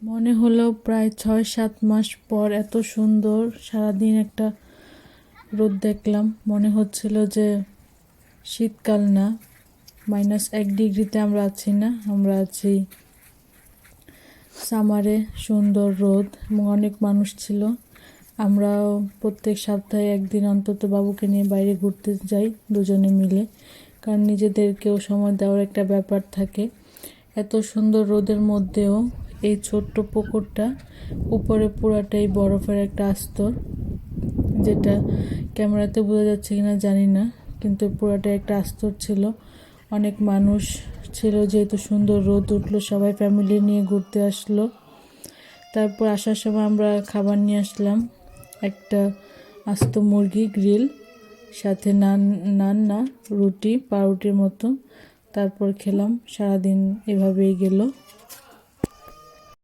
মনে হলো প্রায় 6-7 মাস পর এত সুন্দর সারাদিন একটা রোদ দেখলাম। মনে হচ্ছিল যে শীতকাল না, -1 ডিগ্রিতে আমরা আছি না, আমরা আছি সামারে। সুন্দর রোদ এবং অনেক মানুষ ছিল। আমরাও প্রত্যেক সপ্তাহে একদিন অন্তত বাবুকে নিয়ে বাইরে ঘুরতে যাই দুজনে মিলে, কারণ নিজেদেরকেও সময় দেওয়ার একটা ব্যাপার থাকে। এত সুন্দর রোদের মধ্যেও এই ছোট্ট পুকুরটা, উপরে পুরাটাই বরফের একটা আস্তর, যেটা ক্যামেরাতে বোঝা যাচ্ছে কিনা জানি না, কিন্তু পুরাটাই একটা আস্তর ছিল। অনেক মানুষ ছিল, যেহেতু সুন্দর রোদ উঠলো সবাই ফ্যামিলি নিয়ে ঘুরতে আসলো। তারপর আসার সময় আমরা খাবার নিয়ে আসলাম, একটা আস্ত মুরগি গ্রিল, সাথে নান রুটি পাউরুটির মতো। তারপর খেলাম, সারাদিন এভাবেই গেল।